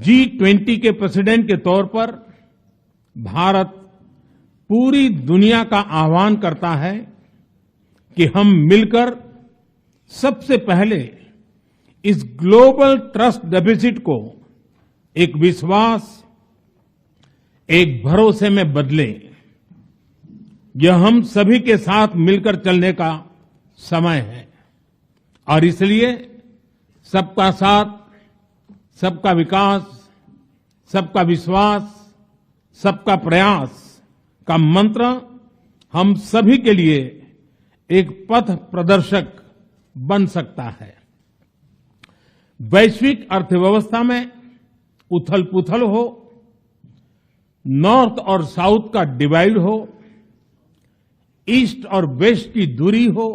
G20 के president के तौर पर भारत पूरी दुनिया का आह्वान करता है कि हम मिलकर सबसे पहले इस ग्लोबल ट्रस्ट डेफिसिट को एक विश्वास, एक भरोसे में बदलें। यह हम सभी के साथ मिलकर चलने का समय है और इसलिए सबका साथ, सबका विकास, सबका विश्वास, सबका प्रयास का मंत्र हम सभी के लिए एक पथ प्रदर्शक बन सकता है। वैश्विक अर्थव्यवस्था में उथल-पुथल हो, नॉर्थ और साउथ का डिवाइड हो, ईस्ट और वेस्ट की दूरी हो,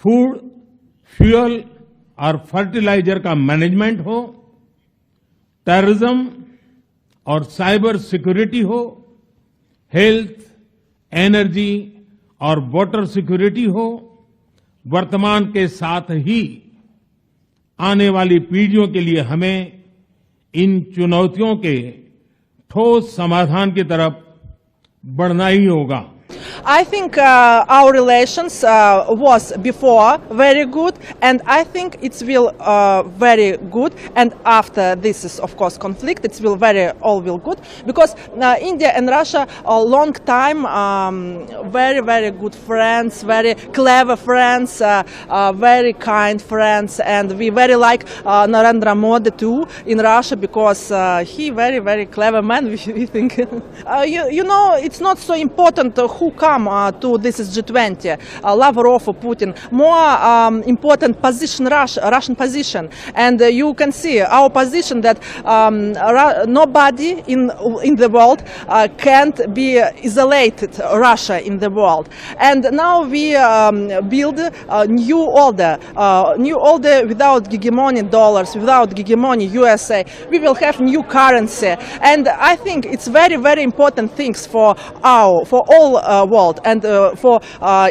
फूड, फ्यूल और फर्टिलाइजर का मैनेजमेंट हो, टेररिज्म और साइबर सिक्योरिटी हो, हेल्थ, एनर्जी और वाटर सिक्योरिटी हो, वर्तमान के साथ ही आने वाली पीढ़ियों के लिए हमें इन चुनौतियों के ठोस समाधान की तरफ बढ़ना ही होगा। I think our relations was before very good, and I think it will very good. And after this is of course conflict, it will all will good, because India and Russia a long time very good friends, very clever friends, very kind friends, and we very like Narendra Modi too in Russia, because he very clever man. We think you know, it's not so important who come to this is G20, Lavrov or Putin. More important position, Russian position, and you can see our position that nobody in the world can't be isolated Russia in the world. And now we build a new order without hegemony dollars, without hegemony USA. We will have new currency, and I think it's very important things for all world, and for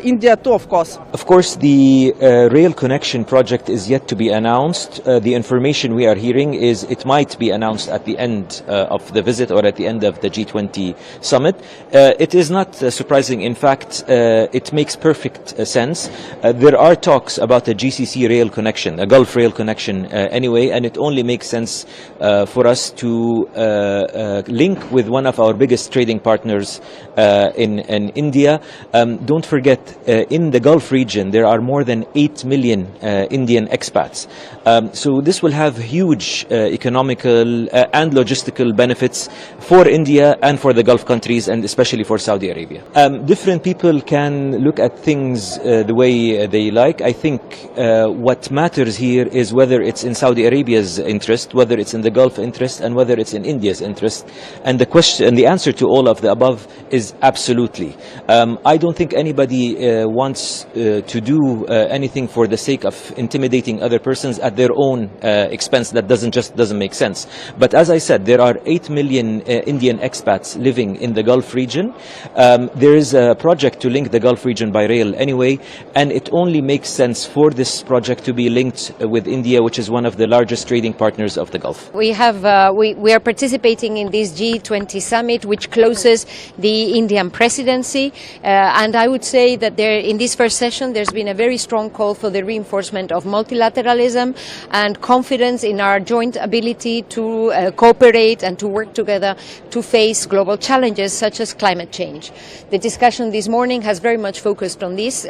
India too, of course. Of course, the rail connection project is yet to be announced. The information we are hearing is it might be announced at the end of the visit or at the end of the G20 summit. It is not surprising. In fact, it makes perfect sense. There are talks about a GCC rail connection, a Gulf rail connection anyway, and it only makes sense for us to link with one of our biggest trading partners in India. Don't forget, in the Gulf region, there are more than 8 million Indian expats. So this will have huge economical and logistical benefits for India and for the Gulf countries, and especially for Saudi Arabia. Different people can look at things the way they like. I think what matters here is whether it's in Saudi Arabia's interest, whether it's in the Gulf interest, and whether it's in India's interest. And the answer to all of the above is absolutely. I don't think anybody wants to do anything for the sake of intimidating other persons at their own expense. That doesn't make sense. But as I said, there are 8 million Indian expats living in the Gulf region. There is a project to link the Gulf region by rail anyway, and it only makes sense for this project to be linked with India, which is one of the largest trading partners of the Gulf. We are participating in this G20 summit, which closes the Indian presidency, and I would say that in this first session there's been a very strong call for the reinforcement of multilateralism and confidence in our joint ability to cooperate and to work together to face global challenges such as climate change. The discussion this morning has very much focused on this.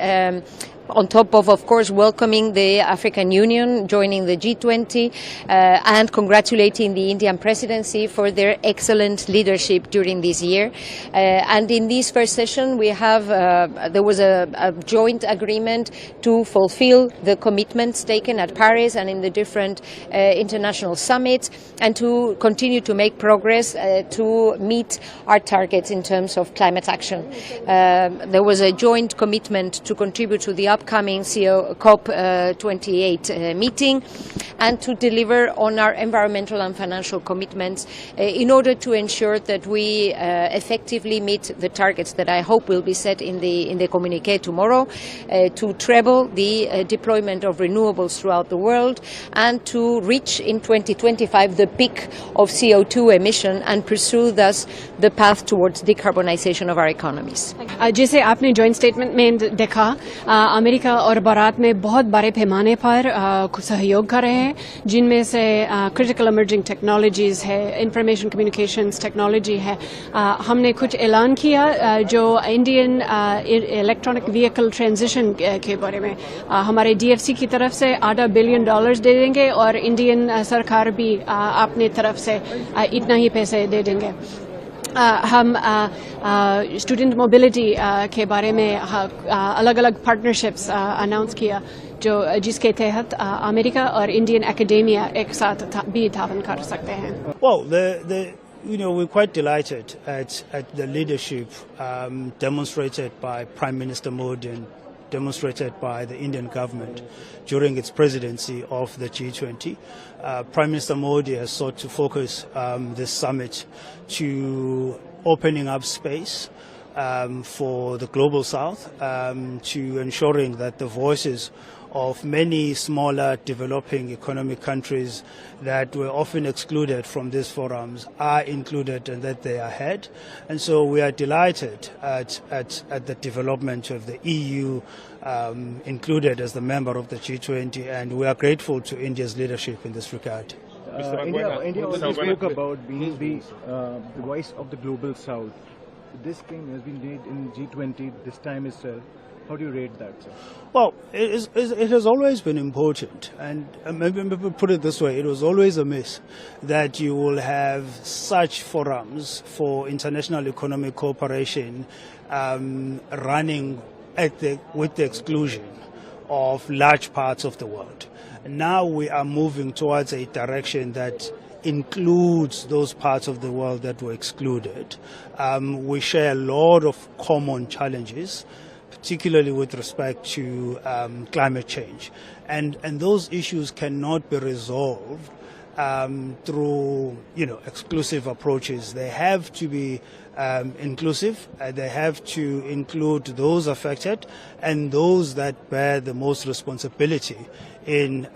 On top of course, welcoming the African Union joining the G20 and congratulating the Indian presidency for their excellent leadership during this year. And in this first session, there was a joint agreement to fulfill the commitments taken at Paris and in the different international summits, and to continue to make progress to meet our targets in terms of climate action. There was a joint commitment to contribute to the upcoming COP28 meeting, and to deliver on our environmental and financial commitments in order to ensure that we effectively meet the targets that I hope will be set in the communiqué tomorrow, to treble the deployment of renewables throughout the world, and to reach in 2025 the peak of CO2 emission and pursue thus the path towards decarbonization of our economies. जैसे आपने joint statement में देखा, America और भारत में बहुत बड़े पैमाने पर सहयोग कर रहे हैं, जिनमें से क्रिटिकल इमर्जिंग टेक्नोलॉजीज है, इंफॉर्मेशन कम्युनिकेशंस टेक्नोलॉजी है. हमने कुछ ऐलान किया जो इंडियन इलेक्ट्रॉनिक व्हीकल ट्रांजिशन के बारे में. हमारे DFC की तरफ से $8 बिलियन दे देंगे और इंडियन सरकार भी अपनी तरफ से इतना ही पैसे दे देंगे. हम स्टूडेंट मोबिलिटी के बारे में अलग अलग पार्टनरशिप्स अनाउंस किया जिसके तहत अमेरिका और इंडियन एकेडेमिया एक साथ भी तावन कर सकते हैं. Well, we're quite delighted at the leadership demonstrated by Prime Minister Modi and demonstrated by the Indian government during its presidency of the G20. Prime Minister Modi has sought to focus this summit to opening up space for the global south, to ensuring that the voices of many smaller developing economic countries that were often excluded from these forums are included and that they are heard. And so we are delighted at the development of the EU included as the member of the G20, and we are grateful to India's leadership in this regard. India always spoke about being the voice of the global south. This claim has been made in G20 this time itself. How do you rate that, sir? Well, it has always been important, and maybe put it this way, it was always a myth that you will have such forums for international economic cooperation running with the exclusion of large parts of the world. Now we are moving towards a direction that includes those parts of the world that were excluded. We share a lot of common challenges, particularly with respect to climate change. And those issues cannot be resolved through, exclusive approaches. They have to be inclusive. They have to include those affected and those that bear the most responsibility in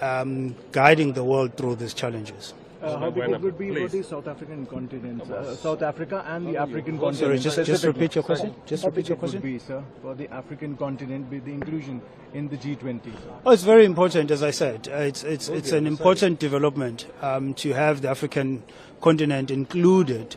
guiding the world through these challenges. How big it would be for the South African continent, South Africa and the African continent? Sorry, just repeat your question. How big it would be, sir, for the African continent with the inclusion in the G20? Sir? Oh, it's very important, as I said. It's an important development to have the African continent included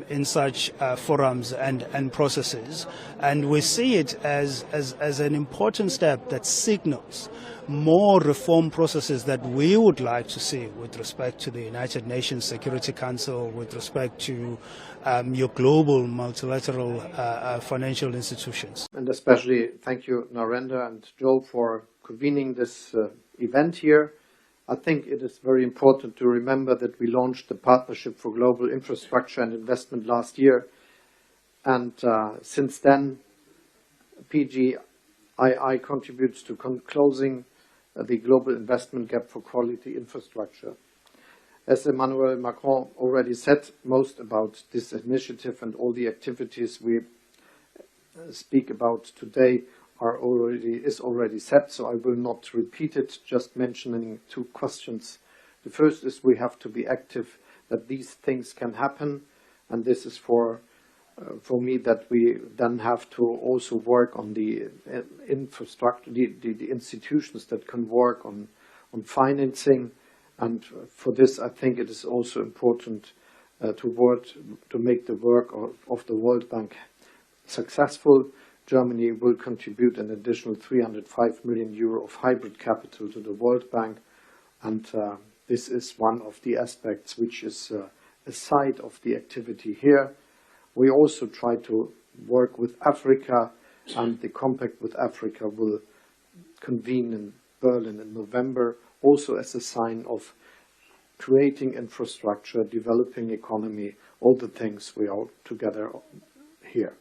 in such forums and processes, and we see it as an important step that signals more reform processes that we would like to see with respect to the United Nations Security Council, with respect to your global multilateral financial institutions. And especially thank you, Narendra and Joel, for convening this event here. I think it is very important to remember that we launched the Partnership for Global Infrastructure and Investment last year. And since then, PGII contributes to closing the global investment gap for quality infrastructure. As Emmanuel Macron already said, most about this initiative and all the activities we speak about today is already set, so I will not repeat it, just mentioning two questions. The first is we have to be active that these things can happen, and this is for me that we then have to also work on the infrastructure, the institutions that can work on financing, and for this I think it is also important to make the work of the World Bank successful. Germany will contribute an additional €305 million of hybrid capital to the World Bank, and this is one of the aspects which is a side of the activity here. We also try to work with Africa, and the Compact with Africa will convene in Berlin in November, also as a sign of creating infrastructure, developing economy, all the things we are together here.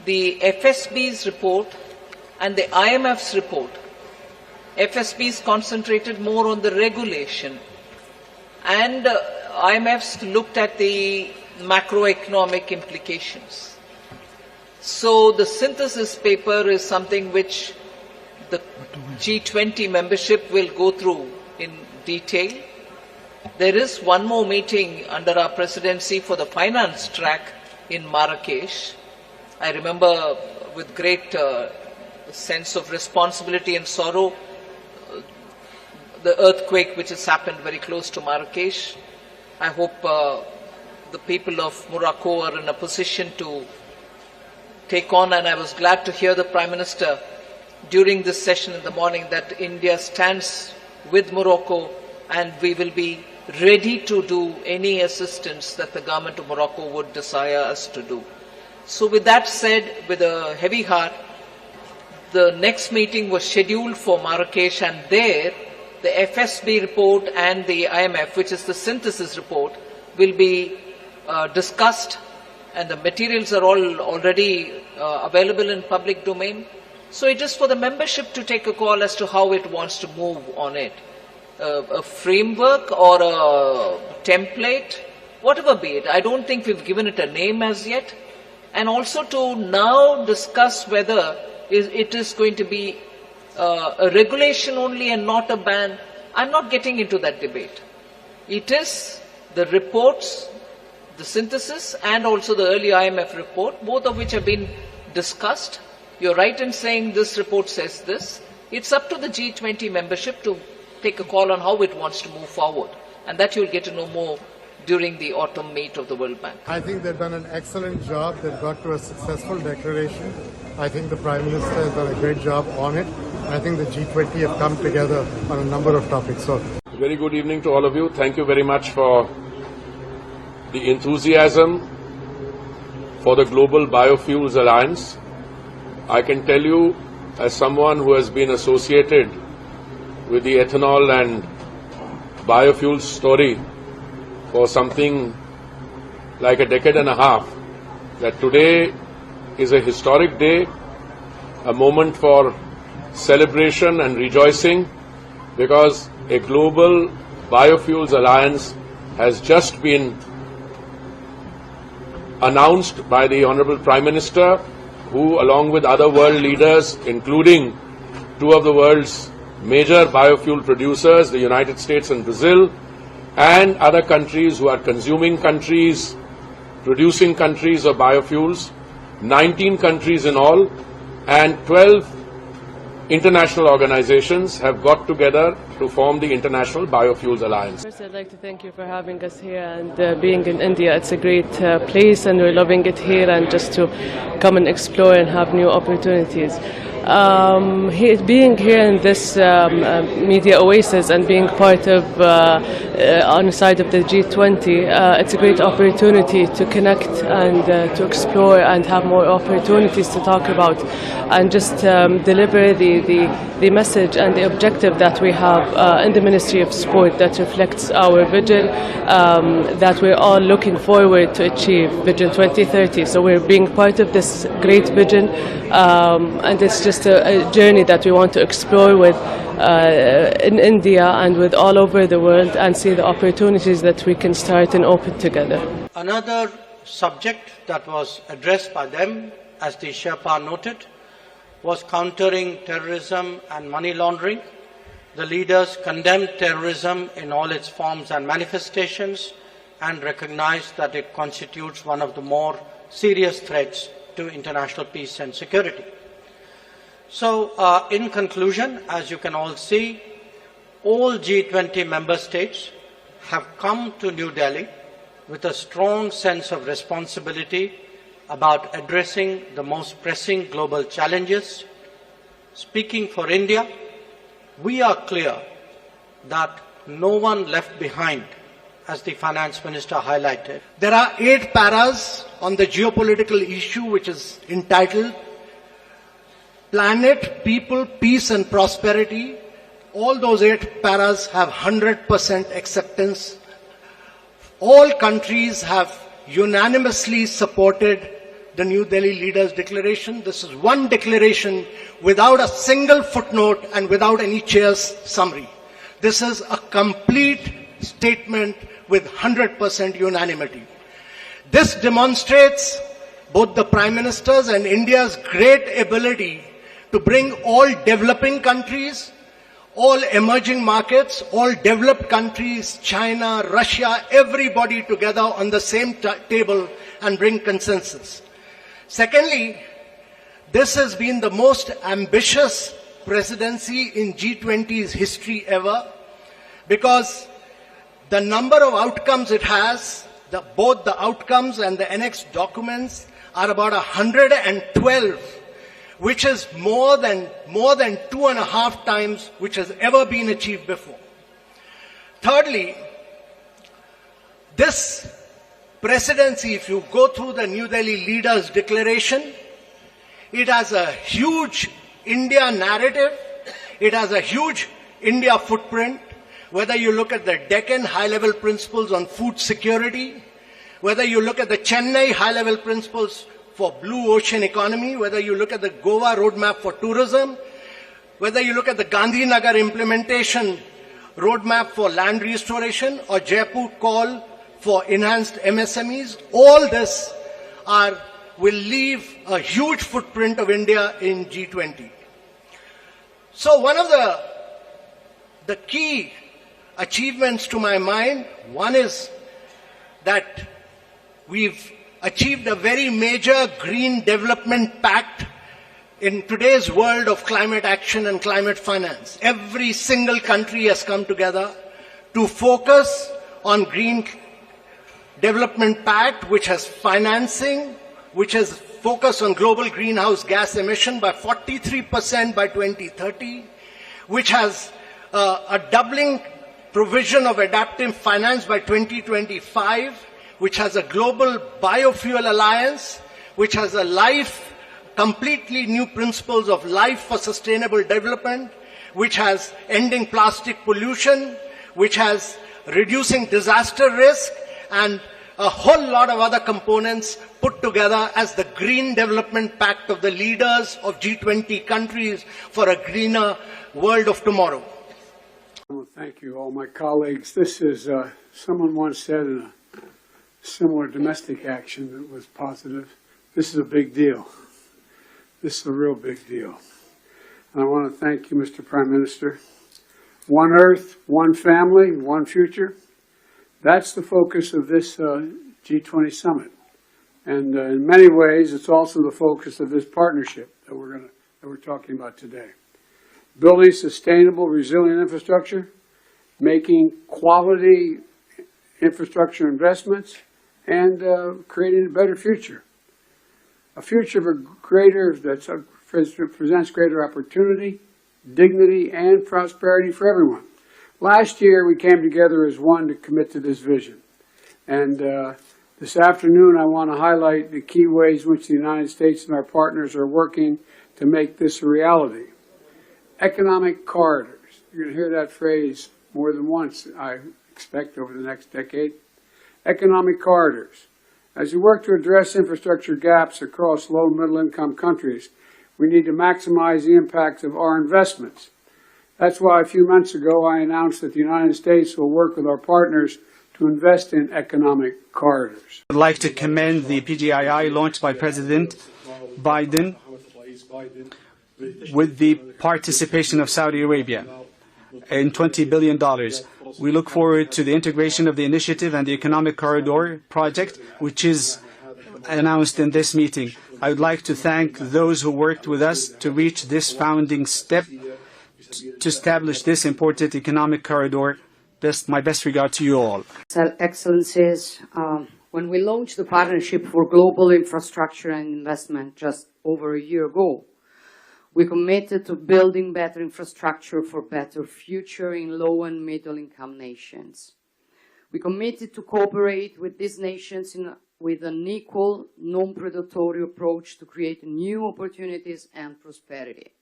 The FSB's report and the IMF's report, FSB is concentrated more on the regulation, and IMF's looked at the macroeconomic implications. So the synthesis paper is something which the G20 membership will go through in detail. There is one more meeting under our presidency for the finance track in Marrakesh. I remember with great sense of responsibility and sorrow the earthquake which has happened very close to Marrakesh. I hope the people of Morocco are in a position to take on, and I was glad to hear the Prime Minister during this session in the morning that India stands with Morocco and we will be ready to do any assistance that the government of Morocco would desire us to do. So with that said, with a heavy heart, the next meeting was scheduled for Marrakesh, and there the FSB report and the IMF, which is the synthesis report, will be discussed, and the materials are all already available in public domain. So it is for the membership to take a call as to how it wants to move on it. A framework or a template, whatever be it. I don't think we've given it a name as yet. And also to now discuss whether it is going to be a regulation only and not a ban. I'm not getting into that debate. It is the reports, the synthesis, and also the early IMF report, both of which have been discussed. You're right in saying this report says this. It's up to the G20 membership to take a call on how it wants to move forward. And that you'll get to know more during the autumn meet of the World Bank. I think they've done an excellent job. They've got to a successful declaration. I think the Prime Minister has done a great job on it. I think the G20 have come together on a number of topics. So, very good evening to all of you. Thank you very much for the enthusiasm for the Global Biofuels Alliance. I can tell you, as someone who has been associated with the ethanol and biofuels story for something like a decade and a half, that today is a historic day, a moment for celebration and rejoicing, because a Global Biofuels Alliance has just been announced by the Honorable Prime Minister, who, along with other world leaders, including two of the world's major biofuel producers, the United States and Brazil, and other countries who are consuming countries, producing countries of biofuels, 19 countries in all, and 12 international organizations have got together to form the International Biofuels Alliance. First, I'd like to thank you for having us here and being in India. It's a great place and we're loving it here, and just to come and explore and have new opportunities. Being here in this media oasis and being part of on the side of the G20, it's a great opportunity to connect and to explore and have more opportunities to talk about and just deliver the message and the objective that we have in the Ministry of Sport that reflects our vision that we're all looking forward to achieve, Vision 2030. So we're being part of this great vision, and it's just a journey that we want to explore with in India and with all over the world, and see the opportunities that we can start and open together. Another subject that was addressed by them, as the Sherpa noted, was countering terrorism and money laundering. The leaders condemned terrorism in all its forms and manifestations and recognized that it constitutes one of the more serious threats to international peace and security. So, in conclusion, as you can all see, all G20 member states have come to New Delhi with a strong sense of responsibility about addressing the most pressing global challenges. Speaking for India, we are clear that no one left behind, as the Finance Minister highlighted. There are 8 paras on the geopolitical issue, which is entitled Planet, People, Peace and Prosperity. All those 8 paras have 100% acceptance. All countries have unanimously supported the New Delhi Leaders Declaration. This is one declaration without a single footnote and without any chair's summary. This is a complete statement with 100% unanimity. This demonstrates both the Prime Minister's and India's great ability to bring all developing countries, all emerging markets, all developed countries, China, Russia, everybody together on the same table and bring consensus. Secondly, this has been the most ambitious presidency in G20's history ever, because the number of outcomes it has, both the outcomes and the annex documents, are about 112, which is more than 2.5 times which has ever been achieved before. Thirdly, this presidency, if you go through the New Delhi Leaders Declaration, it has a huge India narrative, it has a huge India footprint, whether you look at the Deccan high-level principles on food security, whether you look at the Chennai high-level principles for blue ocean economy, whether you look at the Goa roadmap for tourism, whether you look at the Gandhinagar implementation roadmap for land restoration, or Jaipur call for enhanced MSMEs, all this will leave a huge footprint of India in G20. So one of the key achievements to my mind, one is that we've achieved a very major green development pact in today's world of climate action and climate finance. Every single country has come together to focus on green development pact, which has financing, which has focused on global greenhouse gas emission by 43% by 2030, which has a doubling provision of adaptive finance by 2025, which has a global biofuel alliance, which has completely new principles of life for sustainable development, which has ending plastic pollution, which has reducing disaster risk, and a whole lot of other components put together as the Green Development Pact of the leaders of G20 countries for a greener world of tomorrow. Well, thank you, all my colleagues. This is, someone once said in a similar domestic action that was positive, this is a big deal. This is a real big deal. And I want to thank you, Mr. Prime Minister. One Earth, one family, one future. That's the focus of this G20 summit. And in many ways, it's also the focus of this partnership that we're talking about today. Building sustainable, resilient infrastructure, making quality infrastructure investments, and creating a better future. A future that presents greater opportunity, dignity, and prosperity for everyone. Last year, we came together as one to commit to this vision. And this afternoon, I want to highlight the key ways in which the United States and our partners are working to make this a reality. Economic corridors. You're going to hear that phrase more than once, I expect, over the next decade. Economic corridors. As we work to address infrastructure gaps across low and middle-income countries, we need to maximize the impact of our investments. That's why a few months ago I announced that the United States will work with our partners to invest in economic corridors. I'd like to commend the PGII launched by President Biden with the participation of Saudi Arabia in $20 billion. We look forward to the integration of the initiative and the Economic Corridor project, which is announced in this meeting. I would like to thank those who worked with us to reach this founding step to establish this important economic corridor. My best regard to you all. Excellencies, when we launched the Partnership for Global Infrastructure and Investment just over a year ago, we committed to building better infrastructure for better future in low and middle income nations. We committed to cooperate with these nations with an equal, non-predatory approach to create new opportunities and prosperity.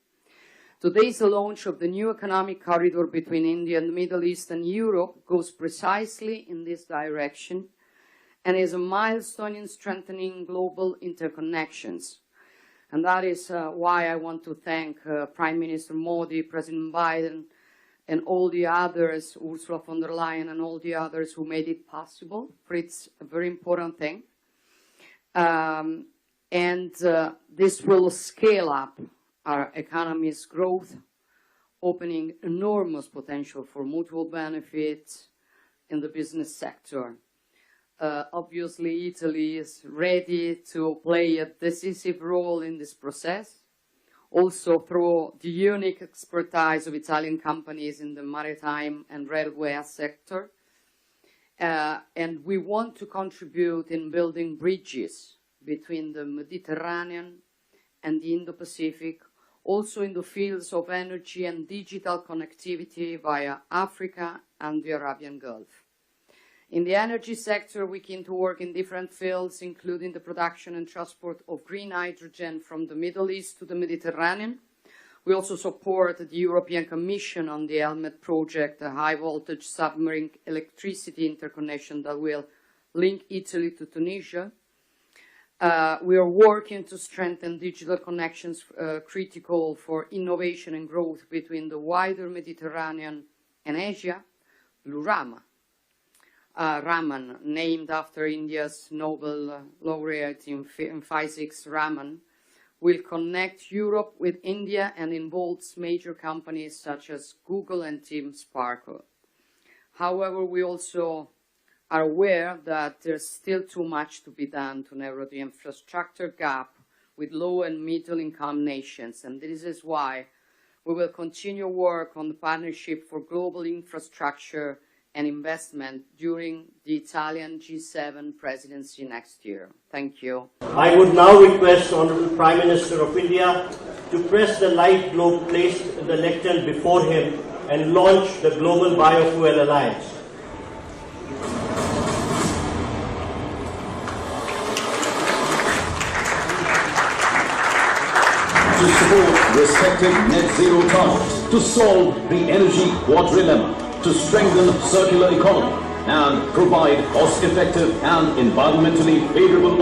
Today, the launch of the new economic corridor between India and the Middle East and Europe goes precisely in this direction and is a milestone in strengthening global interconnections. And that is why I want to thank Prime Minister Modi, President Biden, and all the others, Ursula von der Leyen and all the others who made it possible, for it's a very important thing. This will scale up our economy's growth, opening enormous potential for mutual benefit in the business sector. Obviously, Italy is ready to play a decisive role in this process, also through the unique expertise of Italian companies in the maritime and railway sector. And we want to contribute in building bridges between the Mediterranean and the Indo-Pacific, also in the fields of energy and digital connectivity via Africa and the Arabian Gulf. In the energy sector, we can to work in different fields, including the production and transport of green hydrogen from the Middle East to the Mediterranean. We also support the European Commission on the Helmet project, a high-voltage submarine electricity interconnection that will link Italy to Tunisia. We are working to strengthen digital connections critical for innovation and growth between the wider Mediterranean and Asia. Lurama. Raman, named after India's Nobel laureate in physics, Raman, will connect Europe with India and involves major companies such as Google and Team Sparkle. However, we also are aware that there's still too much to be done to narrow the infrastructure gap with low and middle income nations, and this is why we will continue work on the Partnership for Global Infrastructure and investment during the Italian G7 presidency next year. Thank you. I would now request Honorable Prime Minister of India to press the light globe placed in the lectern before him and launch the Global Biofuel Alliance. To support respective net zero targets, to solve the energy quadrilemma, to strengthen circular economy and provide cost-effective and environmentally favorable